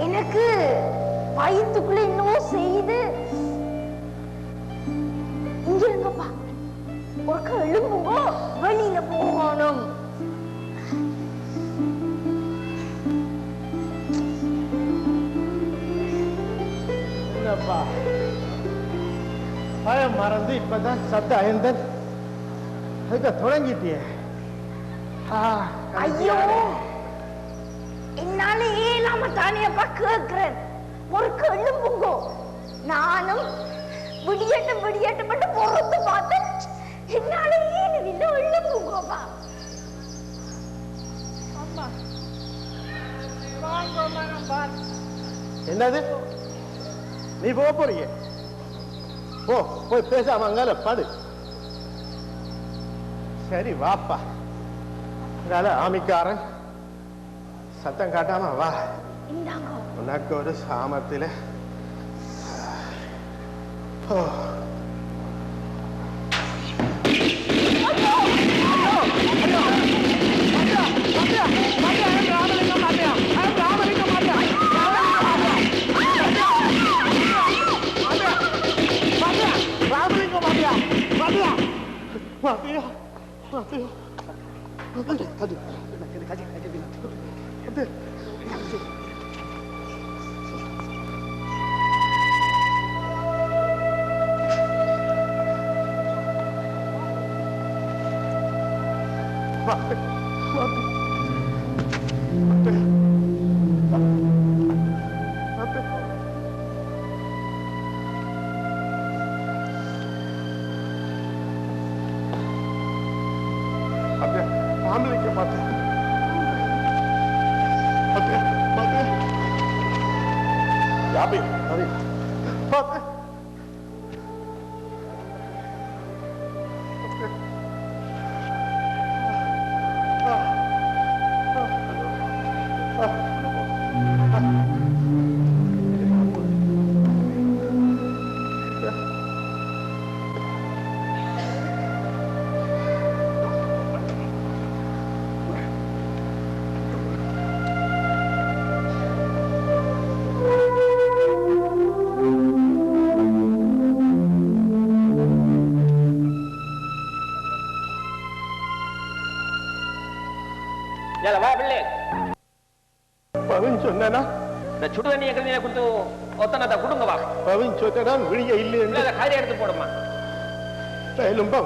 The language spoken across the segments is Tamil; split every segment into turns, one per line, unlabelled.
எனக்கு வயிற்றுக்குள்ள என்னவோ செய்து இங்க இருங்கப்பா. ஒரு எழும்புங்கோ, வெளியில போகணும்.
என்னப்பா பயம் மறந்து இப்பதான் சத்த அயந்தன் அதுக்கு தொடங்கிட்டியே.
ஐயோ, என்னால ஏலாம தானேப்பா கேட்கிறேன். ஒரு எழும்புங்கோ. நானும் விடியட்டும் விடியட்டும் மட்டும் பொறுத்து பார்த்தேன். என்னால ஏன் இல்லை, எழும்புங்கோப்பா.
என்னது நீ போக போறீங்க? போ, போய் பேசாம அங்கால படு. சரி வாப்பா. ஆமிக்காரன் சத்தம் காட்டாம வா. உனக்கு ஒரு சாமத்தில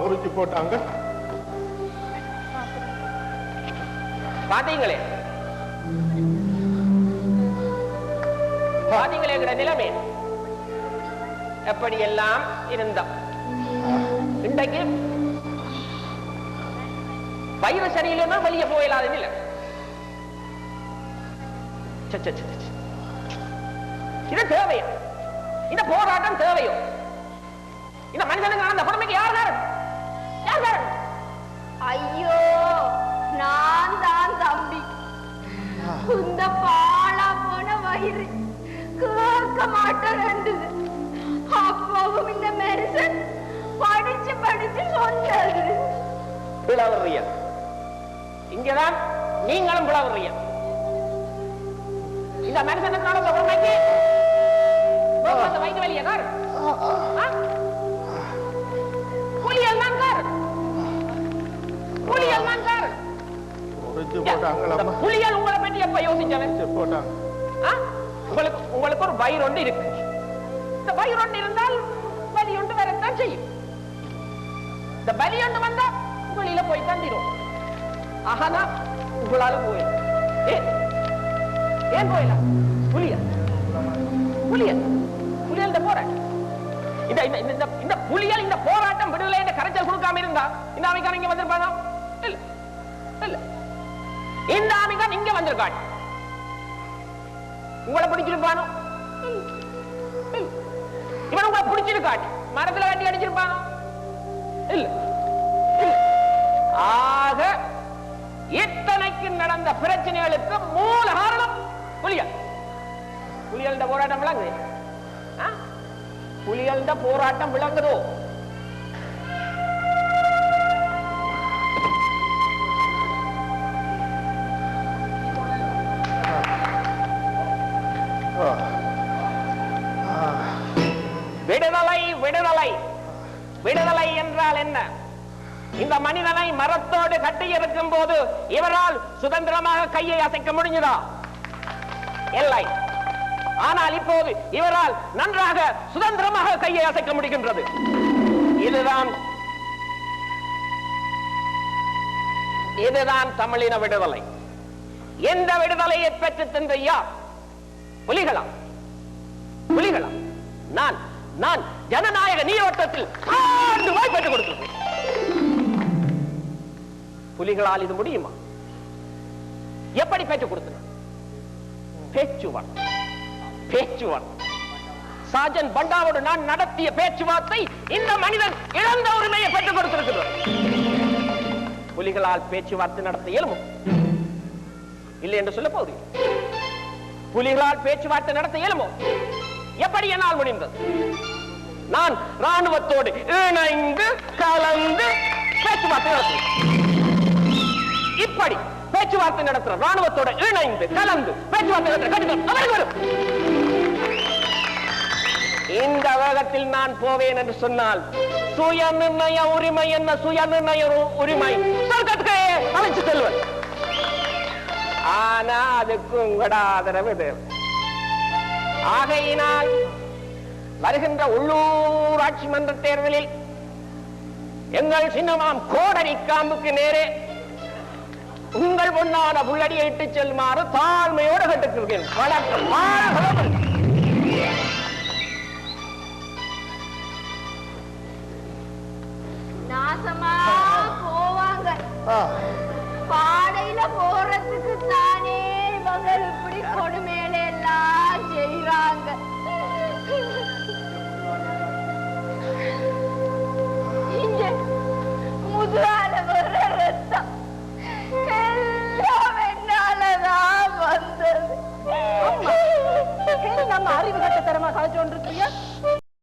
உறிச்சு போட்டாங்க. பாத்தீங்களே
பாத்தீங்களே எங்கட நிலைமை எப்படி எல்லாம் இருந்தோம். இன்றைக்கு வயிறு சரியில்லைன்னா வெளியே போயிடாத நிலை. இது தேவையோ? இந்த போராட்டம் தேவையோ? இந்த மனிதனுக்கு அந்த கொடுமைக்கு யார் காரணம்? யார் காரணம்?
ஐயோ, நான் தான் தம்பி. இந்த பாழா போன வயிறு கேட்க மாட்டேன். அப்பவும் இந்த மெரிசன் படிச்சு படிச்சு சொன்னது.
பிளவறிய இங்கதான் நீங்களும் பிளவறிய. இந்த மெரிசனுக்கு நடந்த கொடுமைக்கு வைக்க வெளியே கார் புலியல் தான் கார். புலியல் தான் கார். புலியல் உங்களை பற்றி எப்ப யோசிச்சவன்? உங்களுக்கு ஒரு வயிறு ஒன்று இருக்கு. இந்த வயிறு ஒன்று இருந்தால் வலி ஒன்று வரத்தான் செய்யும். இந்த வலி ஒன்று வந்தா உங்களில போய் தந்திரும். ஆனா உங்களால போயிடும். ஏன் போயிடலாம்? புலியல் புலியல் புலியல் போராட்டம். இந்த புலியல் இந்த போராட்டம் விடுதலை என்ற கரைச்சல் கொடுக்காம இருந்தா இந்த அமைக்கான இங்க வந்திருப்பாங்க. இல்ல இல்ல, இந்த அமைக்கான் இங்க வந்திருக்கான். உங்களை பிடிச்சிருப்பானோ? இவன் உங்களை பிடிச்சிருக்கான். மரத்துல கட்டி அடிச்சிருப்பானோ? இல்ல. ஆக இத்தனைக்கு நடந்த பிரச்சனைகளுக்கு மூல காரணம் புலியல். புலியல் போராட்டம் விளங்குது. புலியல் போராட்டம் விளங்குதோ? விடுதலை விடுதலை விடுதலை என்றால் என்ன? இந்த மனிதனை மரத்தோடு கட்டியிருக்கும் போது இவரால் சுதந்திரமாக கையை அசைக்க முடிஞ்சதா? இல்லை. ஆனால் இப்போது இவரால் நன்றாக சுதந்திரமாக கையை அசைக்க முடிகின்றது. இதுதான் தமிழின விடுதலை. எந்த விடுதலையை பெற்று தந்த யார்? புலிகளா? புலிகளா? நான் ஜனநாயக நீரோட்டத்தில் பெற்றுக் கொடுக்கிறேன். புலிகளால் இது முடியுமா? எப்படி பெற்றுக் கொடுத்தன? பேச்சுவார்த்தை. சாஜன் பண்டாவோடு நான் நடத்திய பேச்சுவார்த்தை இந்த மனிதன் இழந்த உரிமையை பெற்றுக் கொடுத்திருக்கிறார். புலிகளால் பேச்சுவார்த்தை நடத்த இயலுமோ? இல்லை என்று சொல்ல போகிறேன். புலிகளால் பேச்சுவார்த்தை நடத்த இயலுமோ? எப்படி என்னால் முடிந்தது? நான் ராணுவத்தோடு இணைந்து கலந்து பேச்சுவார்த்தை நடத்துகிறேன். இப்படி பேச்சுவார்த்தை நடத்துற ராணுவத்தோட இணைந்து கலந்து பேச்சுவார்த்தை நடத்துற கடிதம் அவருக்கு வரும். இந்த வேகத்தில் நான் போவேன் என்று சொன்னால் சுய நிர்ணய உரிமை என்ன? சுய நிர்ணய உரிமை சொர்க்கத்துக்கு அழைச்சு செல்வன். ஆனா அதுக்கு உங்களோட ஆதரவு தேவை. ஆகையினால் வருகின்ற உள்ளூராட்சி மன்ற தேர்தலில் எங்கள் சின்னமாம் கோடரி காம்புக்கு நேரே உங்கள் பொன்னான புள்ளடியை இட்டு செல்லுமாறு தாழ்மையோடு கேட்டுக்கிறேன். வணக்கம்.
நாசமா போவாங்க. பாடையில போறதுக்கு தானே இவங்க இப்படி கொடுமையிலே